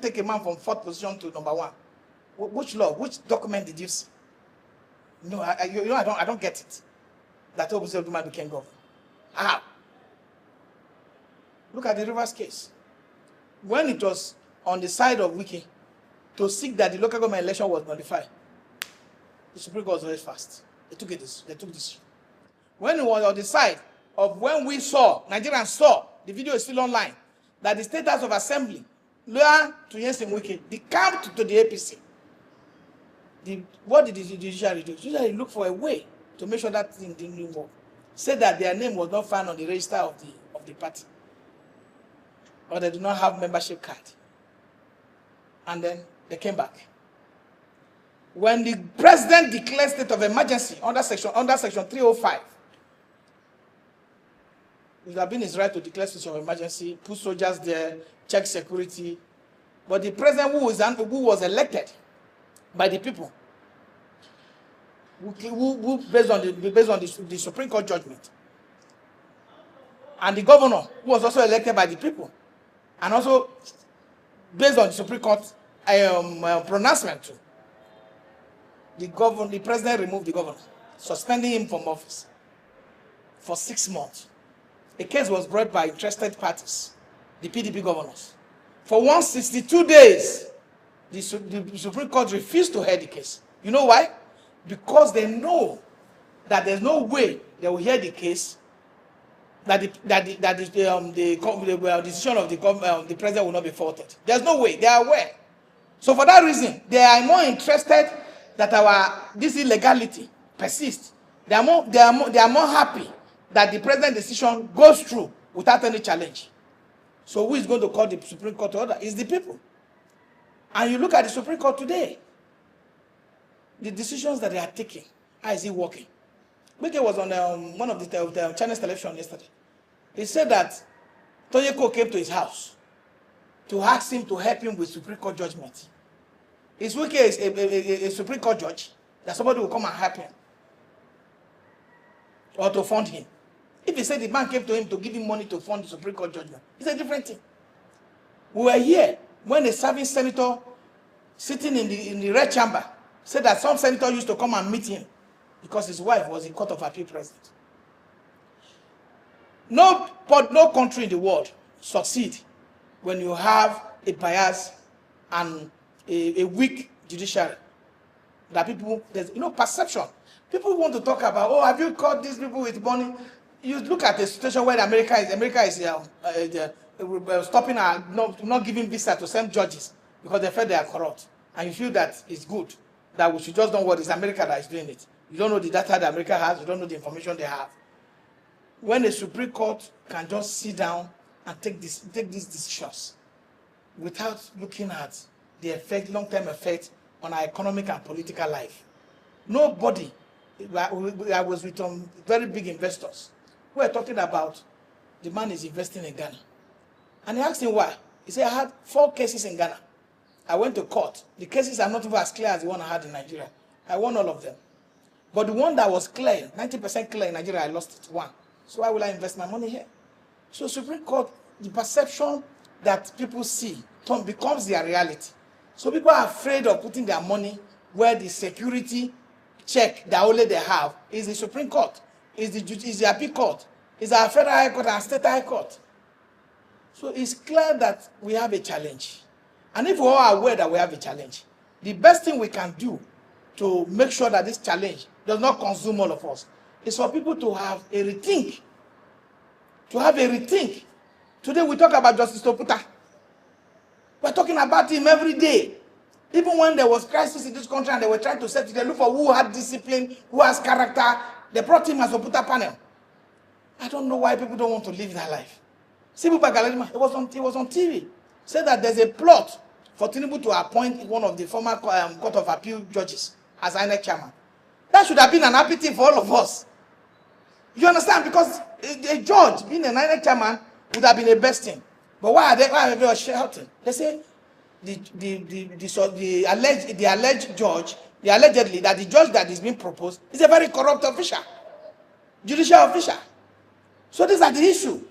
take a man from 4th position to number 1? Which law? Which document did you see? No, I don't get it. That Obusi man became governor. How? Look at the Rivers case. When it was on the side of Wiki to seek that the local government election was nullified, the Supreme Court was very fast. They took this. When it was on the side of when we saw, Nigerians saw, the video is still online, that the State House of Assembly, loyal to Yensin Wiki, decamped to the APC. What did the judiciary do? The judiciary looked for a way to make sure that thing didn't work. Said that their name was not found on the register of the party. Or they do not have membership card. And then they came back. When the president declared state of emergency under section 305, it would have been his right to declare state of emergency, put soldiers there, check security. But the president who was elected by the people, who based on the Supreme Court judgment, and the governor who was also elected by the people, and also based on the Supreme Court pronouncement too, the president removed the governor, suspending him from office for 6 months. A case was brought by interested parties, the PDP governors. For 162 days, the Supreme Court refused to hear the case. You know why? Because they know that there's no way they will hear the case, that the decision of the president will not be faulted. There's no way. They are aware. So for that reason, they are more interested that this illegality persists. They are more happy that the president's decision goes through without any challenge. So who is going to call the Supreme Court to order? It's the people. And you look at the Supreme Court today, the decisions that they are taking, how is it working? Beke was on one of the Chinese television yesterday. He said that Toyeko came to his house to ask him to help him with Supreme Court judgment. Is Wike a Supreme Court judge that somebody will come and help him or to fund him? If he said the man came to him to give him money to fund the Supreme Court judgment, it's a different thing. We were here when a serving senator sitting in the red chamber said that some senator used to come and meet him because his wife was a Court of Appeal president. No country in the world succeed when you have a bias and a weak judiciary. That people, there's perception. People want to talk about, oh, have you caught these people with money? You look at the situation where America is stopping not giving visa to some judges because they feel they are corrupt, and you feel that it's good, that we should just don't worry. It's America that is doing it. You don't know the data that America has. You don't know the information they have. When the Supreme Court can just sit down and take these decisions without looking at the effect, long-term effect on our economic and political life. Nobody. I was with some very big investors who were talking about the man is investing in Ghana. And I asked him why. He said, I had 4 cases in Ghana. I went to court. The cases are not even as clear as the one I had in Nigeria. I won all of them. But the one that was clear, 90% clear in Nigeria, I lost it. 1. So why will I invest my money here? So Supreme Court, the perception that people see becomes their reality. So people are afraid of putting their money where the security check that only they have is the Supreme Court, is the Appeal Court, is our Federal High Court and State High Court. So it's clear that we have a challenge. And if we are aware that we have a challenge, the best thing we can do to make sure that this challenge does not consume all of us is for people to have a rethink. To have a rethink. Today we talk about Justice Toputa. We're talking about him every day. Even when there was crisis in this country and they were trying to set it, they look for who had discipline, who has character. They brought him as a Toputa panel. I don't know why people don't want to live that life. Sibu Bagaladima, it was on TV. Said that there's a plot for Tinubu to appoint one of the former Court of Appeal judges as INEC chairman. That should have been an happy thing for all of us. You understand? Because a judge being an INEC chairman would have been the best thing. But why are they shouting? They say the alleged judge, allegedly that the judge that is being proposed is a very corrupt official, judicial official. So these are the issue.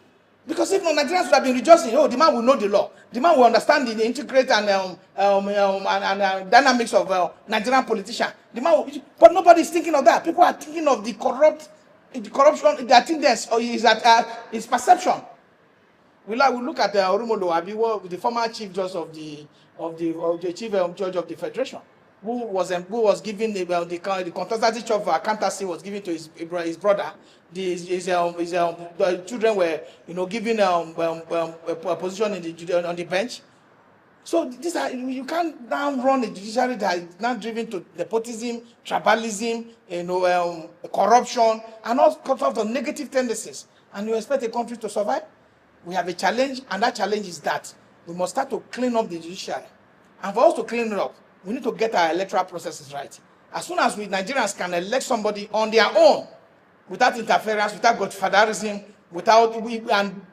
Because if not, Nigerians would have been rejoicing. Oh, the man will know the law. The man will understand the intricate and dynamics of Nigerian politician. The man will, but nobody is thinking of that. People are thinking of the corruption. Their tendency is that is perception. We look at Orumolo Abiwo, the former chief judge of the chief judge of the federation, who was given the consultancy of accountancy was given to his brother. His children were given a position on the bench. So these are, you can't now run a judiciary that is now driven to nepotism, tribalism, corruption, and all sorts of negative tendencies, and you expect a country to survive. We have a challenge, and that challenge is that we must start to clean up the judiciary. And for us to clean it up, we need to get our electoral processes right. As soon as Nigerians can elect somebody on their own, without interference, without godfatherism,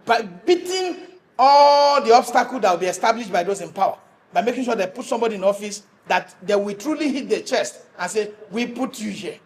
by beating all the obstacles that will be established by those in power, by making sure they put somebody in office that they will truly hit their chest and say, we put you here.